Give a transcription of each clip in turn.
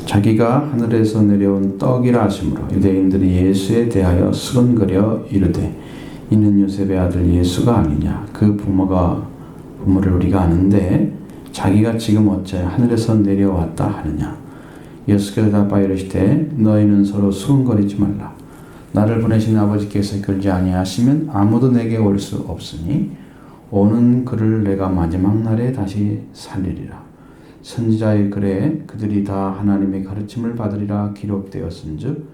자기가 하늘에서 내려온 떡이라 하심으로 유대인들이 예수에 대하여 수근거려 이르되 이는 요셉의 아들 예수가 아니냐. 그 부모를 우리가 아는데 자기가 지금 어찌하여 하늘에서 내려왔다 하느냐. 예수께서 대답하여 이르시되 너희는 서로 수근거리지 말라. 나를 보내신 아버지께서 이끌지 아니하시면 아무도 내게 올 수 없으니 오는 그를 내가 마지막 날에 다시 살리리라. 선지자의 글에 그들이 다 하나님의 가르침을 받으리라 기록되었은즉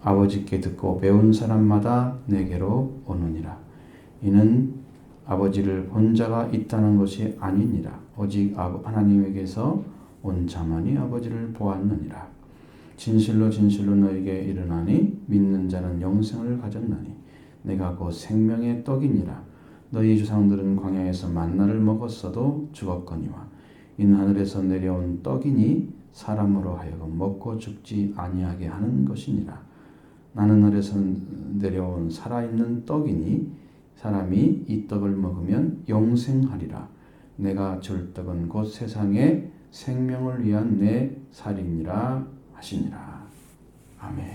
아버지께 듣고 배운 사람마다 내게로 오느니라. 이는 아버지를 본 자가 있다는 것이 아니니라. 오직 하나님에게서 온 자만이 아버지를 보았느니라. 진실로 진실로 너에게 이르나니 믿는 자는 영생을 가졌나니 내가 곧 생명의 떡이니라. 너희 조상들은 광야에서 만나를 먹었어도 죽었거니와 이는 하늘에서 내려온 떡이니 사람으로 하여금 먹고 죽지 아니하게 하는 것이니라. 나는 하늘에서 내려온 살아있는 떡이니 사람이 이 떡을 먹으면 영생하리라. 내가 줄 떡은 곧 세상의 생명을 위한 내 살이니라 하시니라. 아멘.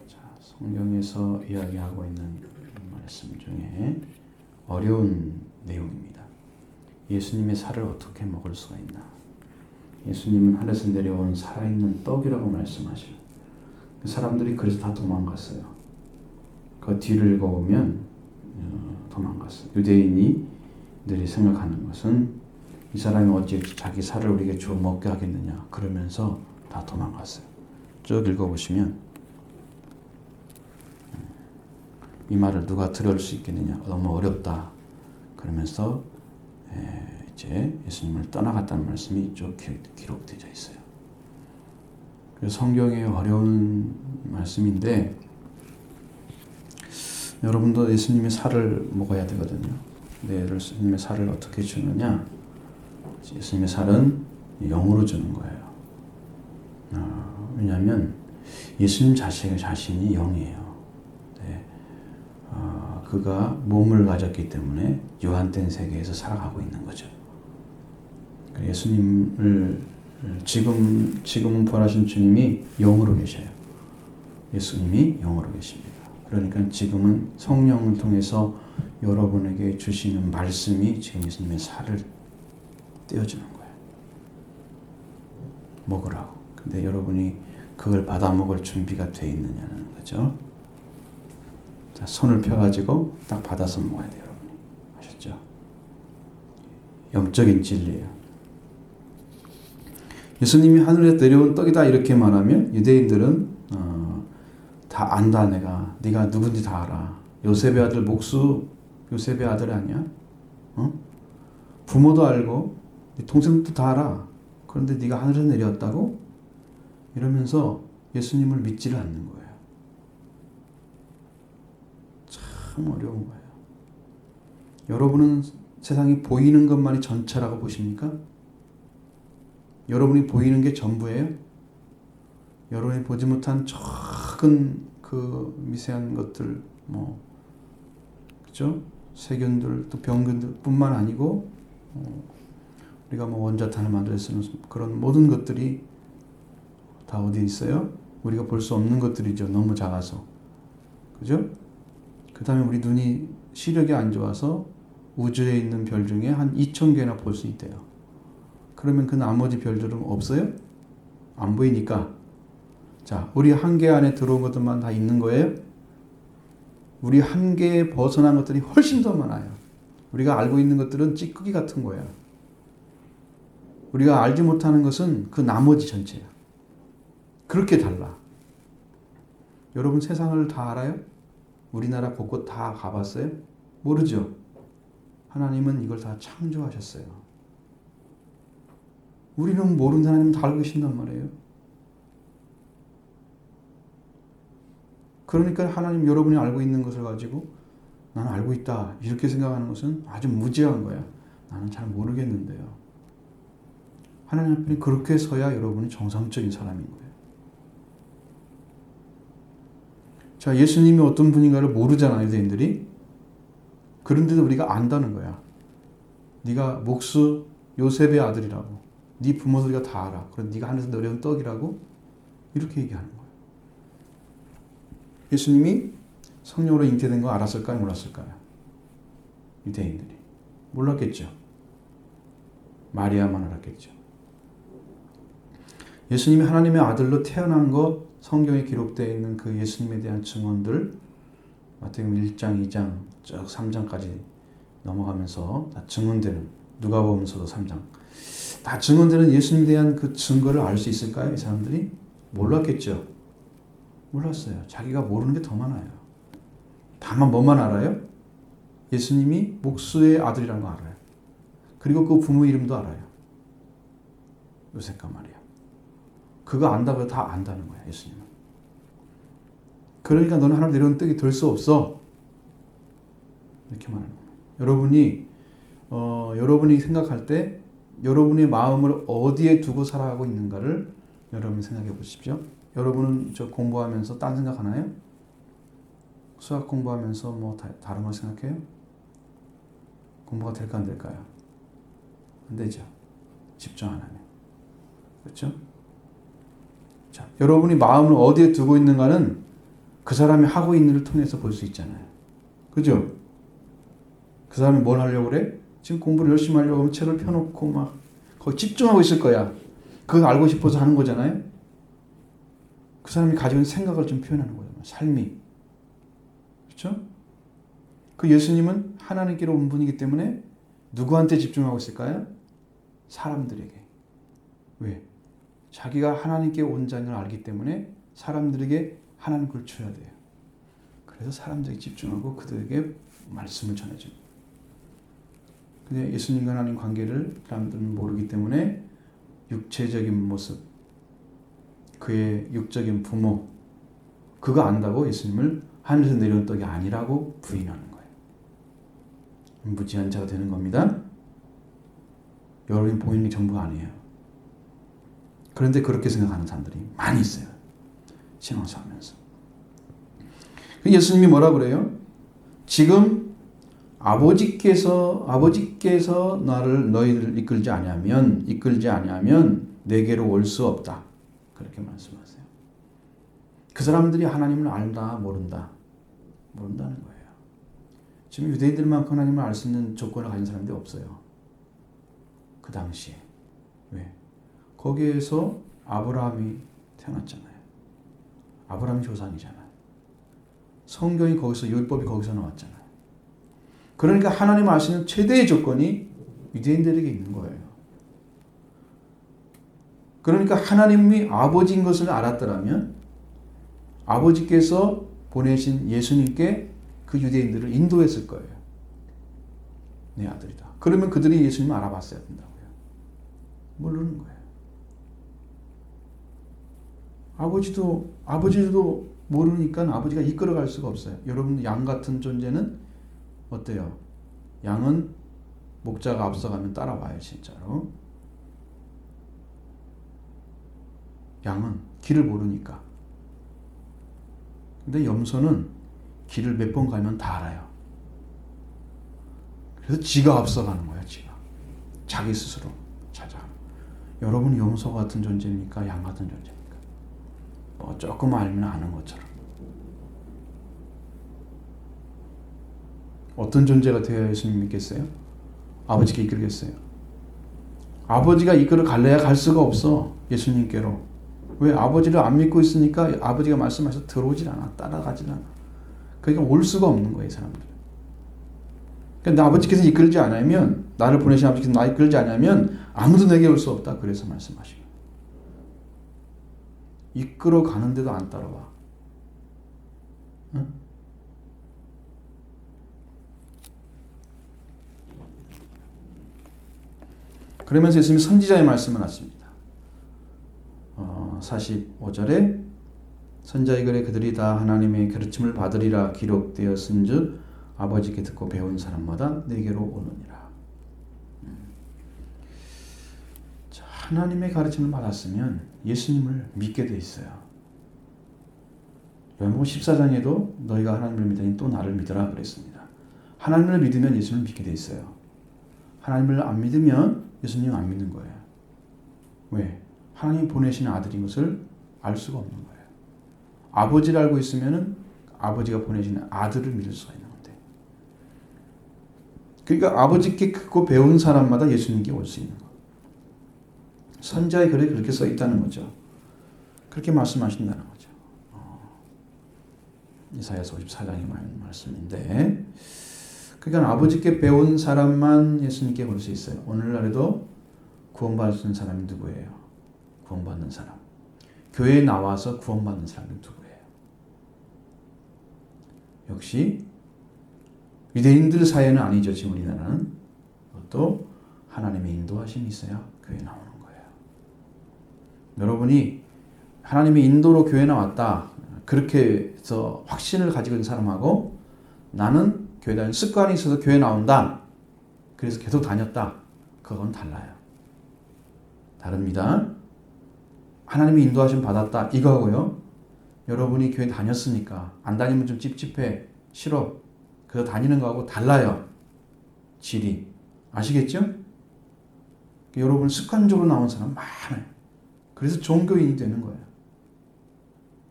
자, 성경에서 이야기하고 있는 말씀 중에 어려운 내용입니다. 예수님의 살을 어떻게 먹을 수가 있나? 예수님은 하늘에서 내려온 살아있는 떡이라고 말씀하시고 사람들이 그래서 다 도망갔어요. 그 뒤를 읽어보면 도망갔어요. 유대인들이 생각하는 것은 이 사람이 어찌 자기 살을 우리에게 주어 먹게 하겠느냐 그러면서 다 도망갔어요. 쭉 읽어보시면 이 말을 누가 들을 수 있겠느냐 너무 어렵다 그러면서 이제 예수님을 떠나갔다는 말씀이 쭉 기록되어 있어요. 그래서 성경의 어려운 말씀인데 여러분도 예수님의 살을 먹어야 되거든요. 근데 예수님의 살을 어떻게 주느냐? 예수님의 살은 영으로 주는 거예요. 왜냐하면 예수님 자신이 영이에요. 네. 그가 몸을 가졌기 때문에 유한된 세계에서 살아가고 있는 거죠. 예수님을 지금은 부활하신 주님이 영으로 계셔요. 예수님이 영으로 계십니다. 그러니까 지금은 성령을 통해서 여러분에게 주시는 말씀이 지금 예수님의 살을 떼어주는 거예요. 먹으라고. 근데 여러분이 그걸 받아 먹을 준비가 되어 있느냐는 거죠. 자, 손을 펴가지고 딱 받아서 먹어야 돼요, 여러분이. 아셨죠? 영적인 진리예요. 예수님이 하늘에서 내려온 떡이다 이렇게 말하면 유대인들은 다 안다. 네가 누군지 다 알아. 요셉의 아들 목수 요셉의 아들 아니야? 부모도 알고 동생도 다 알아. 그런데 네가 하늘에서 내려왔다고? 이러면서 예수님을 믿지를 않는 거예요. 참 어려운 거예요. 여러분은 세상이 보이는 것만이 전체라고 보십니까? 여러분이 보이는 게 전부예요? 여러분이 보지 못한 작은 그 미세한 것들, 그죠? 세균들, 또 병균들 뿐만 아니고, 우리가 원자탄을 만들어 쓰는 그런 모든 것들이 다 어디 있어요? 우리가 볼 수 없는 것들이죠. 너무 작아서. 그죠? 그 다음에 우리 눈이 시력이 안 좋아서 우주에 있는 별 중에 한 2,000개나 볼 수 있대요. 그러면 그 나머지 별들은 없어요? 안 보이니까. 자, 우리 한계 안에 들어온 것들만 다 있는 거예요? 우리 한계에 벗어난 것들이 훨씬 더 많아요. 우리가 알고 있는 것들은 찌꺼기 같은 거예요. 우리가 알지 못하는 것은 그 나머지 전체야. 그렇게 달라. 여러분 세상을 다 알아요? 우리나라 곳곳 다 가봤어요? 모르죠? 하나님은 이걸 다 창조하셨어요. 우리는 모르는 하나님 다 알고 계신단 말이에요. 그러니까 하나님 여러분이 알고 있는 것을 가지고 나는 알고 있다 이렇게 생각하는 것은 아주 무지한 거야. 나는 잘 모르겠는데요. 하나님 앞에 그렇게 서야 여러분이 정상적인 사람인 거예요. 자, 예수님이 어떤 분인가를 모르잖아요, 유대인들이. 그런데도 우리가 안다는 거야. 네가 목수 요셉의 아들이라고. 네 부모들이가 다 알아. 그럼 네가 하늘에서 내려온 떡이라고 이렇게 얘기하는 거예요. 예수님이 성령으로 잉태된 거 알았을까요? 몰랐을까요? 유대인들이 몰랐겠죠. 마리아만 알았겠죠. 예수님이 하나님의 아들로 태어난 것, 성경에 기록되어 있는 그 예수님에 대한 증언들, 마태복음 1장, 2장, 쭉 3장까지 넘어가면서 다 증언되는, 누가복음서도 3장, 다 증언되는 예수님에 대한 그 증거를 알 수 있을까요? 이 사람들이 몰랐겠죠. 몰랐어요. 자기가 모르는 게 더 많아요. 다만 뭐만 알아요? 예수님이 목수의 아들이라는 거 알아요. 그리고 그 부모 이름도 알아요. 요셉과 마리아. 그거 안다고 다 안다는 거야, 예수님은. 그러니까 너는 하나님 내려온 떡이 될 수 없어. 이렇게 말하는 거예요. 여러분이 생각할 때 여러분의 마음을 어디에 두고 살아가고 있는가를 여러분이 생각해 보십시오. 여러분은 저 공부하면서 딴 생각하나요? 수학 공부하면서 뭐 다른 거 생각해요? 공부가 될까 안 될까요? 안 되죠. 집중 안 하면. 그렇죠? 자, 여러분이 마음을 어디에 두고 있는가는 그 사람이 하고 있는 일을 통해서 볼 수 있잖아요. 그죠? 그 사람이 뭘 하려고 그래? 지금 공부를 열심히 하려고 하면 책을 펴놓고 막 거기 집중하고 있을 거야. 그걸 알고 싶어서 하는 거잖아요. 그 사람이 가지고 있는 생각을 좀 표현하는 거예요. 삶이. 그렇죠? 그 예수님은 하나님께로 온 분이기 때문에 누구한테 집중하고 있을까요? 사람들에게. 왜? 자기가 하나님께 온 자인 걸 알기 때문에 사람들에게 하나님 걸 줘야 돼요. 그래서 사람들에게 집중하고 그들에게 말씀을 전해줍니다. 근데 예수님과 하나님 관계를 사람들은 모르기 때문에 육체적인 모습, 그의 육적인 부모, 그거 안다고 예수님을 하늘에서 내려온 떡이 아니라고 부인하는 거예요. 무지한 자가 되는 겁니다. 여러분이 보이는 게 전부가 아니에요. 그런데 그렇게 생각하는 사람들이 많이 있어요. 신앙생활 하면서. 예수님이 뭐라 그래요? 지금 아버지께서 너희를 이끌지 아니하면 내게로 올 수 없다. 그렇게 말씀하세요. 그 사람들이 하나님을 알다 모른다는 거예요. 지금 유대인들만큼 하나님을 알 수 있는 조건을 가진 사람들이 없어요. 그 당시에. 왜? 거기에서 아브라함이 태어났잖아요. 아브라함이 조상이잖아요. 성경이 거기서, 율법이 거기서 나왔잖아요. 그러니까 하나님 알 수 있는 최대의 조건이 유대인들에게 있는 거예요. 그러니까 하나님이 아버지인 것을 알았더라면 아버지께서 보내신 예수님께 그 유대인들을 인도했을 거예요. 내 아들이다. 그러면 그들이 예수님을 알아봤어야 된다고요. 모르는 거예요. 아버지도 모르니까 아버지가 이끌어갈 수가 없어요. 여러분, 양 같은 존재는 어때요? 양은 목자가 앞서가면 따라와요, 진짜로. 양은 길을 모르니까. 근데 염소는 길을 몇 번 가면 다 알아요. 그래서 지가 앞서가는 거예요, 지가. 자기 스스로 찾아. 여러분이 염소 같은 존재입니까? 양 같은 존재입니까? 뭐 조금 알면 아는 것처럼. 어떤 존재가 되어야 예수님 믿겠어요? 아버지께 이끌겠어요? 아버지가 이끌어 갈래야 갈 수가 없어. 예수님께로. 왜? 아버지를 안 믿고 있으니까 아버지가 말씀하셔서 들어오질 않아. 따라가질 않아. 그러니까 올 수가 없는 거예요, 사람들은. 그러니까 아버지께서 이끌지 않으면, 나를 보내신 아버지께서 나 이끌지 않으면 아무도 내게 올 수 없다. 그래서 말씀하시고. 이끌어 가는데도 안 따라와. 응? 그러면서 예수님이 선지자의 말씀을 하십니다. 45절에 선자의 글에 그들이 다 하나님의 가르침을 받으리라 기록되었은즉 아버지께 듣고 배운 사람마다 내게로 오느니라. 자, 하나님의 가르침을 받았으면 예수님을 믿게 돼 있어요. 요한복음 14장에도 너희가 하나님을 믿으니 또 나를 믿으라 그랬습니다. 하나님을 믿으면 예수님을 믿게 돼 있어요. 하나님을 안 믿으면 예수님 안 믿는 거예요. 왜? 하나님이 보내신 아들인 것을 알 수가 없는 거예요. 아버지를 알고 있으면은 아버지가 보내신 아들을 믿을 수가 있는 건데. 그러니까 아버지께 크고 배운 사람마다 예수님께 올 수 있는 거. 선지자의 글에 그렇게 써 있다는 거죠. 그렇게 말씀하신다는 거죠. 이사야서 54장의 말씀인데, 그러니까 아버지께 배운 사람만 예수님께 올 수 있어요. 오늘날에도 구원받는 사람이 누구예요? 구원받는 사람. 교회에 나와서 구원받는 사람이 누구예요? 역시 유대인들 사이에는 아니죠. 지금 우리나라는. 그것도 하나님의 인도하심이 있어야 교회에 나오는 거예요. 여러분이 하나님의 인도로 교회에 나왔다. 그렇게 해서 확신을 가지고 있는 사람하고 나는 교회 다니는 습관이 있어서 교회 나온다. 그래서 계속 다녔다. 그건 달라요. 다릅니다. 하나님의 인도하심 받았다. 이거하고요. 여러분이 교회 다녔으니까 안 다니면 좀 찝찝해. 싫어. 그래서 다니는 거하고 달라요. 질이. 아시겠죠? 여러분 습관적으로 나온 사람 많아요. 그래서 좋은 교인이 되는 거예요.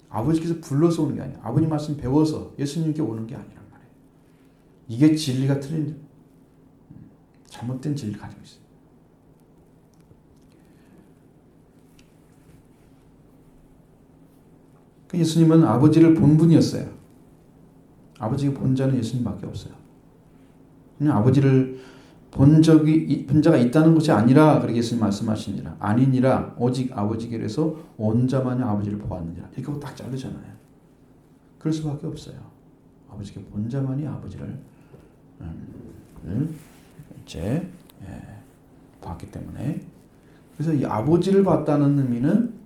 아버지께서 불러서 오는 게 아니에요. 아버님 말씀 배워서 예수님께 오는 게 아니란 말이에요. 이게 진리가 틀린, 잘못된 진리를 가지고 있어요. 예수님은 아버지를 본 분이었어요. 아버지가 본 자는 예수님밖에 없어요. 그냥 아버지를 본 자가 있다는 것이 아니라 그렇게 예수님 말씀하시니라. 아니니라 오직 아버지께로서 온 자만이 아버지를 보았느니라. 이렇게 하고 딱 자르잖아요. 그럴 수밖에 없어요. 아버지께 본 자만이 아버지를 이제 봤기 때문에. 그래서 이 아버지를 봤다는 의미는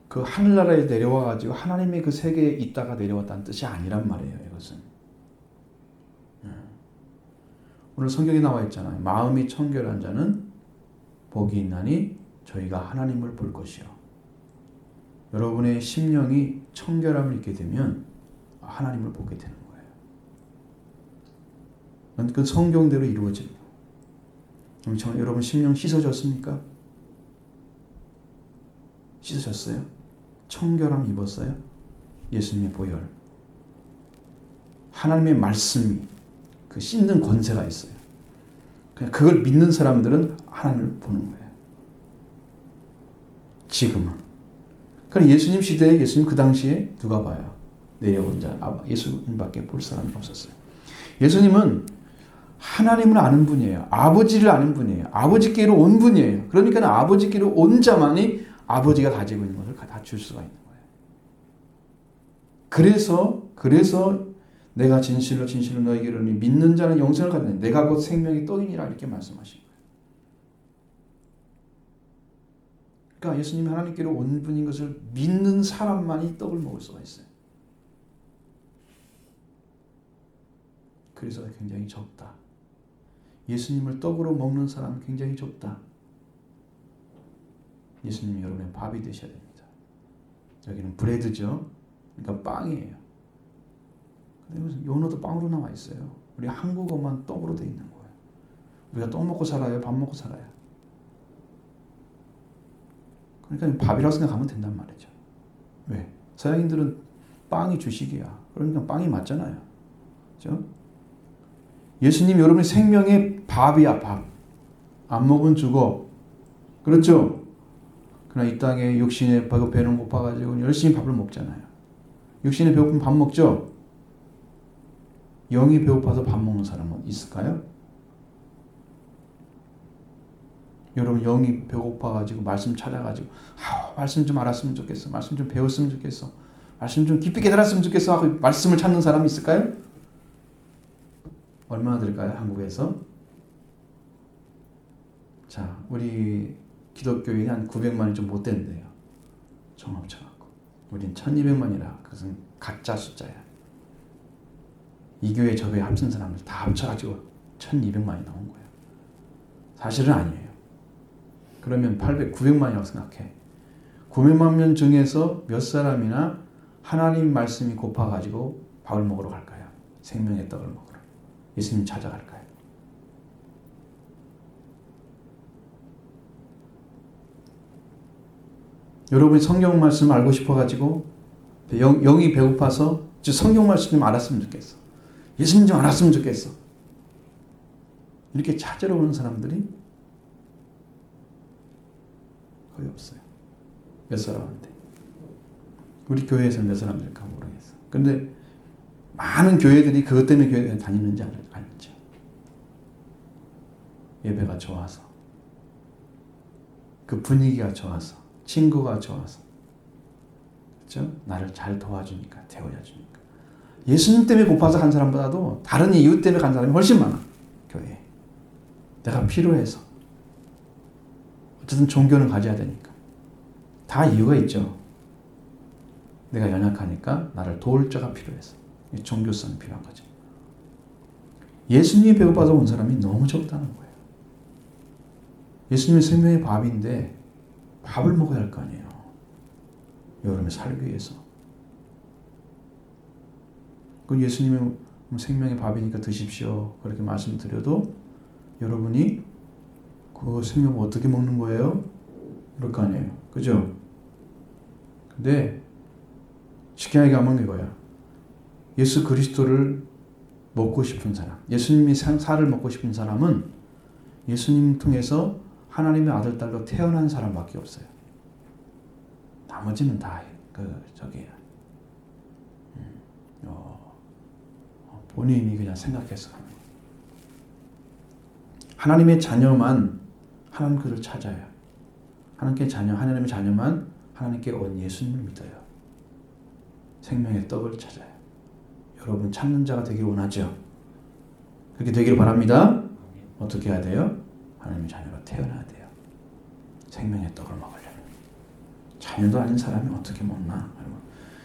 그 하늘나라에 내려와 가지고 하나님의 그 세계에 있다가 내려왔다는 뜻이 아니란 말이에요. 이것은. 오늘 성경에 나와 있잖아요. 마음이 청결한 자는 복이 있나니 저희가 하나님을 볼 것이요. 여러분의 심령이 청결함을 입게 되면 하나님을 보게 되는 거예요. 그 성경대로 이루어지는 거예요. 여러분 심령 씻어졌습니까? 씻어졌어요? 청결함 입었어요? 예수님의 보혈. 하나님의 말씀이 그 씻는 권세가 있어요. 그냥 그걸 믿는 사람들은 하나님을 보는 거예요. 지금은. 그럼 예수님 시대에 예수님 그 당시에 누가 봐요? 내려온 자 예수님밖에 볼 사람이 없었어요. 예수님은 하나님을 아는 분이에요. 아버지를 아는 분이에요. 아버지께로 온 분이에요. 그러니까 아버지께로 온 자만이 아버지가 가지고 있는 것을 다 줄 수가 있는 거예요. 그래서 내가 진실로 너에게로 믿는 자는 영생을 갖는 내가 곧 생명의 떡이니라 이렇게 말씀하신 거예요. 그러니까 예수님이 하나님께로 온 분인 것을 믿는 사람만이 떡을 먹을 수가 있어요. 그래서 굉장히 적다. 예수님을 떡으로 먹는 사람은 굉장히 적다. 예수님이 여러분의 밥이 되셔야 됩니다. 여기는 브레드죠. 그러니까 빵이에요. 연어도 빵으로 나와 있어요. 우리 한국어만 떡으로 되어 있는 거예요. 우리가 떡 먹고 살아요? 밥 먹고 살아요? 그러니까 밥이라고 생각하면 된단 말이죠. 왜? 서양인들은 빵이 주식이야. 그러니까 빵이 맞잖아요. 그렇죠? 예수님 여러분의 생명의 밥이야. 밥. 안 먹으면 죽어. 그렇죠? 그러나 이 땅에 육신의 배는 고파가지고 열심히 밥을 먹잖아요. 육신의 배고프면 밥 먹죠? 영이 배고파서 밥 먹는 사람은 있을까요? 여러분 영이 배고파가지고 말씀 찾아가지고 말씀 좀 알았으면 좋겠어. 말씀 좀 배웠으면 좋겠어. 말씀 좀 깊이 깨달았으면 좋겠어 하고 말씀을 찾는 사람이 있을까요? 얼마나 될까요? 한국에서? 자, 우리 기독교인이 한 900만이 좀 못 된대요. 총 합쳐갖고. 우린 1200만이라 그것은 가짜 숫자야. 이 교회 저 교회 합친 사람들 다 합쳐가지고 1200만이 나온 거예요. 사실은 아니에요. 그러면 900만이라고 생각해. 900만 명 중에서 몇 사람이나 하나님 말씀이 고파가지고 밥을 먹으러 갈까요? 생명의 떡을 먹으러. 예수님 찾아갈까요? 여러분이 성경 말씀 알고 싶어가지고 영이 배고파서 성경 말씀 좀 알았으면 좋겠어. 예수님 좀 알았으면 좋겠어. 이렇게 찾으러 오는 사람들이 거의 없어요. 몇 사람한테. 우리 교회에서는 몇 사람들까 모르겠어. 근데 많은 교회들이 그것 때문에 교회에 다니는지 알죠. 예배가 좋아서, 그 분위기가 좋아서, 친구가 좋아서, 그렇죠? 나를 잘 도와주니까, 데워주니까. 예수님 때문에 고파서 간 사람보다도 다른 이유 때문에 간 사람이 훨씬 많아. 교회에. 내가 필요해서. 어쨌든 종교는 가져야 되니까. 다 이유가 있죠. 내가 연약하니까 나를 도울 자가 필요해서. 종교성이 필요한 거죠. 예수님이 배고파서 온 사람이 너무 적다는 거예요. 예수님이 생명의 밥인데 밥을 먹어야 할 거 아니에요. 여러분이 살기 위해서. 그 예수님의 생명의 밥이니까 드십시오. 그렇게 말씀드려도 여러분이 그 생명을 어떻게 먹는 거예요? 그럴 거 아니에요. 그죠? 근데 쉽게 얘기하면 이거야. 예수 그리스도를 먹고 싶은 사람, 예수님이 살을 먹고 싶은 사람은 예수님 통해서 하나님의 아들, 딸로 태어난 사람밖에 없어요. 나머지는 다 본인이 그냥 생각해서 하는 거예요. 하나님의 자녀만 하나님 그를 찾아요. 하나님의 자녀만 하나님께 온 예수님을 믿어요. 생명의 떡을 찾아요. 여러분 찾는 자가 되기 원하죠? 그렇게 되기를 바랍니다. 어떻게 해야 돼요? 하나님의 자녀로 태어나야 돼요. 생명의 떡을 먹으려면. 자녀도 아닌 사람이 어떻게 먹나?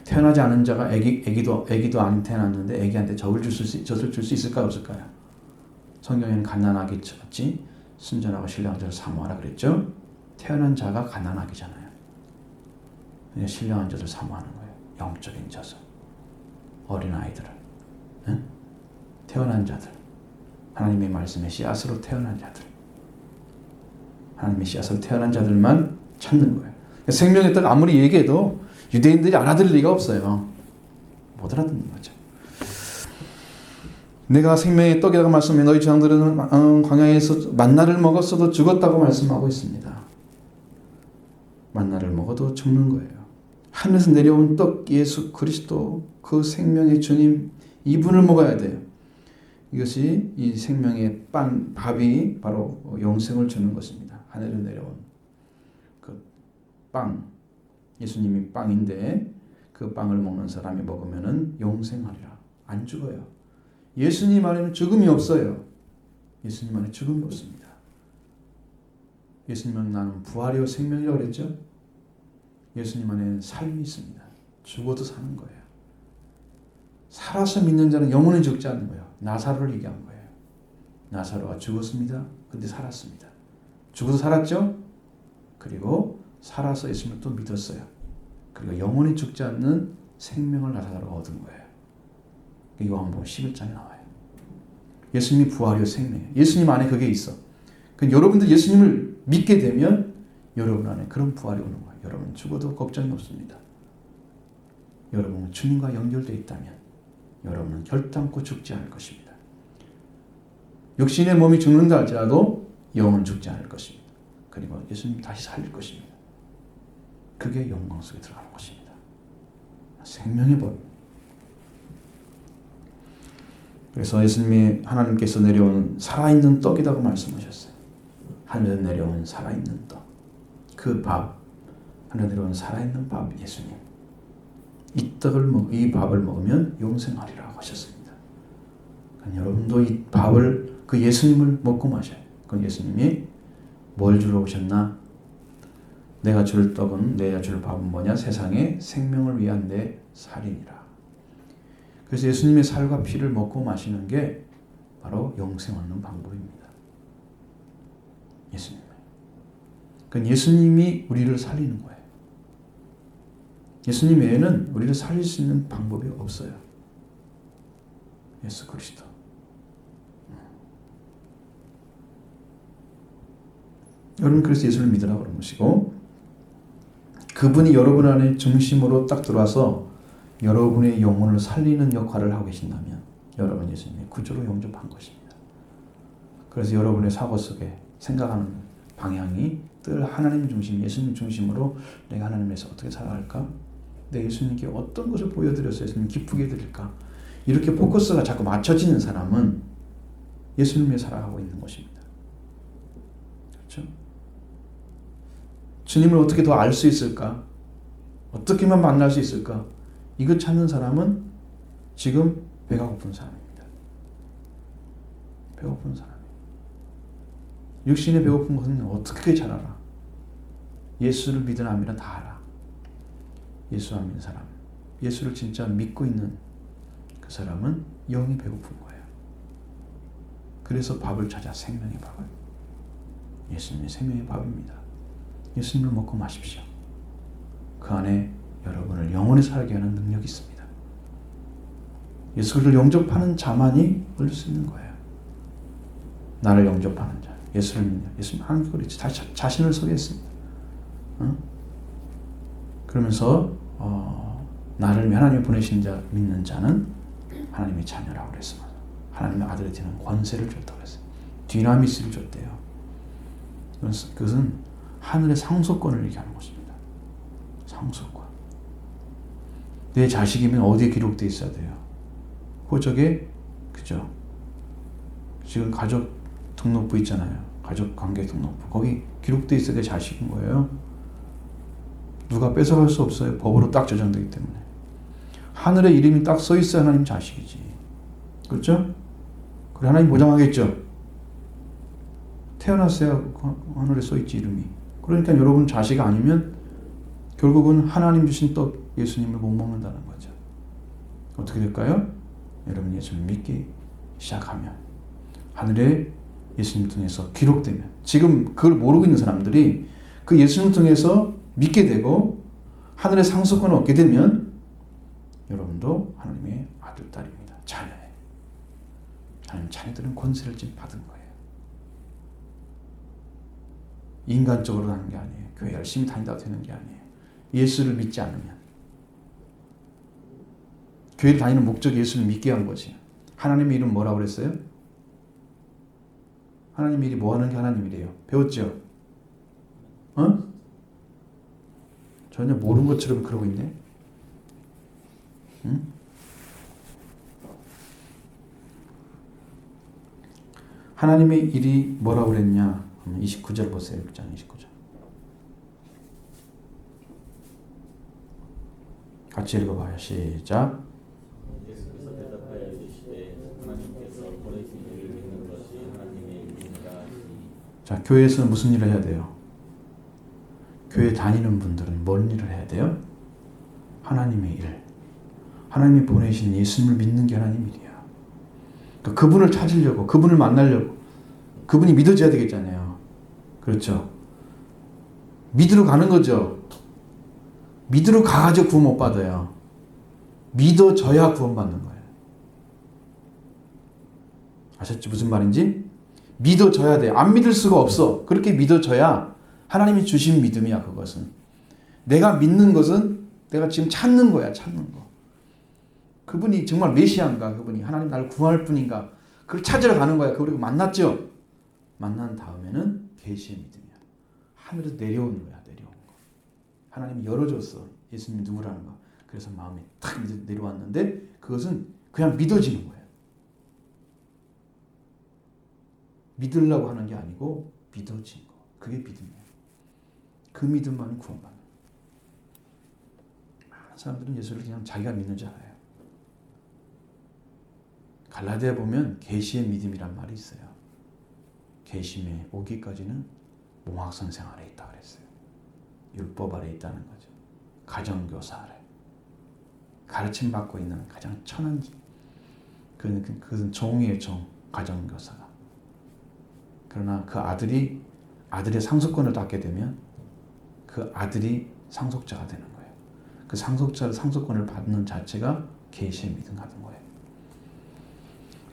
태어나지 않은 자가 애기도 안 태어났는데 애기한테 젖을 줄 수 있을까요? 없을까요? 성경에는 갓난아기 젖이 순전하고 신령한 젖을 사모하라 그랬죠? 태어난 자가 갓난아기잖아요. 신령한 젖을 사모하는 거예요. 영적인 젖을. 어린아이들을. 응? 태어난 자들. 하나님의 말씀의 씨앗으로 태어난 자들. 하나님의 씨앗으로 태어난 자들만 찾는 거예요. 생명의 떡 아무리 얘기해도 유대인들이 알아들을 리가 없어요. 못 알아듣는 거죠. 내가 생명의 떡이라고 말씀해 너희 조상들은 광야에서 만나를 먹었어도 죽었다고 말씀하고 있습니다. 만나를 먹어도 죽는 거예요. 하늘에서 내려온 떡 예수 그리스도 그 생명의 주님 이분을 먹어야 돼요. 이것이 이 생명의 밥이 바로 영생을 주는 것입니다. 하늘에서 내려온 그 빵, 예수님이 빵인데 그 빵을 먹는 사람이 먹으면은 영생하리라. 안 죽어요. 예수님 안에는 죽음이 없어요. 예수님 안에 죽음이 없습니다. 예수님은 나는 부활이요 생명이라고 그랬죠. 예수님 안에는 삶이 있습니다. 죽어도 사는 거예요. 살아서 믿는 자는 영원히 죽지 않는 거예요. 나사로를 얘기한 거예요. 나사로가 죽었습니다. 근데 살았습니다. 죽어도 살았죠? 그리고 살아서 예수님을 또 믿었어요. 그리고 영원히 죽지 않는 생명을 나사로가 얻은 거예요. 요한복음 11장에 나와요. 예수님이 부활이요 생명이에요. 예수님 안에 그게 있어. 여러분들 예수님을 믿게 되면 여러분 안에 그런 부활이 오는 거예요. 여러분 죽어도 걱정이 없습니다. 여러분은 주님과 연결되어 있다면 여러분은 결단코 죽지 않을 것입니다. 육신의 몸이 죽는다 할지라도 영은 죽지 않을 것입니다. 그리고 예수님 다시 살릴 것입니다. 그게 영광 속에 들어가는 것입니다. 생명의 법. 그래서 예수님이 하나님께서 내려온 살아있는 떡이라고 말씀하셨어요. 하늘에 내려온 살아있는 떡. 그 밥, 하늘에 내려온 살아있는 밥, 예수님. 이 밥을 먹으면 용생하리라고 하셨습니다. 그러니까 여러분도 이 밥을, 그 예수님을 먹고 마셔요. 그 예수님이 뭘 주러 오셨나? 내가 줄 떡은, 내가 줄 밥은 뭐냐? 세상의 생명을 위한 내 살이니라. 그래서 예수님의 살과 피를 먹고 마시는 게 바로 영생 얻는 방법입니다. 예수님. 그러니까 예수님이 우리를 살리는 거예요. 예수님 외에는 우리를 살릴 수 있는 방법이 없어요. 예수 그리스도. 여러분 그래서 예수를 믿으라고 그런 것이고, 그분이 여러분 안에 중심으로 딱 들어와서 여러분의 영혼을 살리는 역할을 하고 계신다면 여러분 예수님의 구주로 영접한 것입니다. 그래서 여러분의 사고 속에 생각하는 방향이 늘 하나님 중심, 예수님 중심으로 내가 하나님에서 어떻게 살아갈까? 내 예수님께 어떤 것을 보여드려서 예수님 기쁘게 해드릴까? 이렇게 포커스가 자꾸 맞춰지는 사람은 예수님에 살아가고 있는 것입니다. 그렇죠? 주님을 어떻게 더 알 수 있을까? 어떻게만 만날 수 있을까? 이거 찾는 사람은 지금 배가 고픈 사람입니다. 배고픈 사람. 육신의 배고픈 것은 어떻게 잘 알아? 예수를 믿는 아미는 다 알아. 예수 안 믿는 사람, 예수를 진짜 믿고 있는 그 사람은 영이 배고픈 거예요. 그래서 밥을 찾아 생명의 밥을. 예수님이 생명의 밥입니다. 예수님을 먹고 마십시오. 그 안에 여러분을 영원히 살게 하는 능력이 있습니다. 예수를 영접하는 자만이 얻을 수 있는 거예요. 나를 영접하는 자, 예수를 믿는 자, 예수님 하나님 그렇지 자신을 소개했습니다. 그러면서 나를 하나님이 보내신 자 믿는 자는 하나님의 자녀라고 그랬습니다. 하나님의 아들이 되는 권세를 줬다고 그랬어요. 디나미스를 줬대요. 그것은 하늘의 상속권을 얘기하는 것입니다. 상속권. 내 자식이면 어디에 기록되어 있어야 돼요? 호적에, 그죠? 지금 가족 등록부 있잖아요. 가족 관계 등록부. 거기 기록되어 있어야 내 자식인 거예요. 누가 뺏어갈 수 없어요. 법으로 딱 저장되기 때문에. 하늘에 이름이 딱 써 있어야 하나님 자식이지. 그렇죠? 그래 하나님 보장하겠죠. 태어났어야 하늘에 써 있지 이름이. 그러니까 여러분 자식 아니면 결국은 하나님 주신 떡 예수님을 못 먹는다는 거죠. 어떻게 될까요? 여러분 예수를 믿기 시작하면 하늘에 예수님 통해서 기록되면 지금 그걸 모르고 있는 사람들이 그 예수님 통해서 믿게 되고 하늘의 상속권을 얻게 되면 여러분도 하나님의 아들, 딸입니다. 자녀예요. 하나님 자녀들은 권세를 지금 받은 거예요. 인간적으로 하는 게 아니에요. 교회 열심히 다닌다고 되는 게 아니에요. 예수를 믿지 않으면. 교회를 다니는 목적이 예수를 믿게 한 거지. 하나님의 이름 뭐라고 그랬어요? 하나님의 일이 뭐 하는 게 하나님 일이에요? 배웠죠? 전혀 모르는 것처럼 그러고 있네. 응? 하나님의 일이 뭐라고 그랬냐? 29절 보세요. 6장 29절. 같이 읽어봐요. 시작. 예수께서 대답하여 이르시되 하나님께서 보내신 이를 믿는 것이 하나님의 일이니라. 자, 교회에서는 무슨 일을 해야 돼요? 교회 다니는 분들은 뭔 일을 해야 돼요? 하나님의 일. 하나님이 보내신 예수님을 믿는 게 하나님 일이야. 그러니까 그분을 찾으려고, 그분을 만나려고, 그분이 믿어져야 되겠잖아요. 그렇죠? 믿으러 가는 거죠. 믿으러 가가지고 구원 못 받아요. 믿어져야 구원 받는 거예요. 아셨죠? 무슨 말인지? 믿어져야 돼. 안 믿을 수가 없어. 그렇게 믿어져야 하나님이 주신 믿음이야, 그것은. 내가 믿는 것은 내가 지금 찾는 거야, 찾는 거. 그분이 정말 메시아인가? 그분이 하나님 나를 구할 분인가? 그걸 찾으러 가는 거야. 그리고 만났죠? 만난 다음에는 계시의 믿음이야. 하늘에서 내려오는 거야, 내려오는 거. 하나님이 열어줬어. 예수님이 누구라는 거. 그래서 마음이 탁 내려왔는데 그것은 그냥 믿어지는 거예요. 믿으려고 하는 게 아니고 믿어진 거. 그게 믿음이에요. 그 믿음만은 구원받는 거예요. 많은 사람들은 예수를 그냥 자기가 믿는 줄 알아요. 갈라디아에 보면 계시의 믿음이란 말이 있어요. 계심에 오기까지는 몽학선생 아래 있다 그랬어요. 율법 아래 있다는 거죠. 가정교사 아래. 가르침 받고 있는 가장 천한 그것은 종이에요, 종. 가정교사가. 그러나 그 아들의 상속권을 갖게 되면 그 아들이 상속자가 되는 거예요. 그 상속권을 받는 자체가 계시의 믿음 같은 거예요.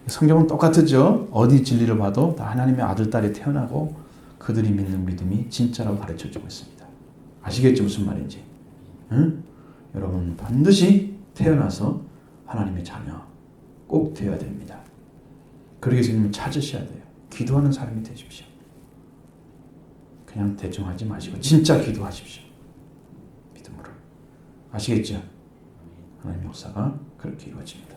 성경은 똑같죠. 어디 진리를 봐도 다 하나님의 아들, 딸이 태어나고 그들이 믿는 믿음이 진짜라고 가르쳐주고 있습니다. 아시겠죠? 무슨 말인지. 응? 여러분 반드시 태어나서 하나님의 자녀 꼭 되어야 됩니다. 그러기 위해서 주님을 찾으셔야 돼요. 기도하는 사람이 되십시오. 그냥 대충 하지 마시고 진짜 기도하십시오. 믿음으로. 아시겠죠? 하나님 역사가 그렇게 이루어집니다.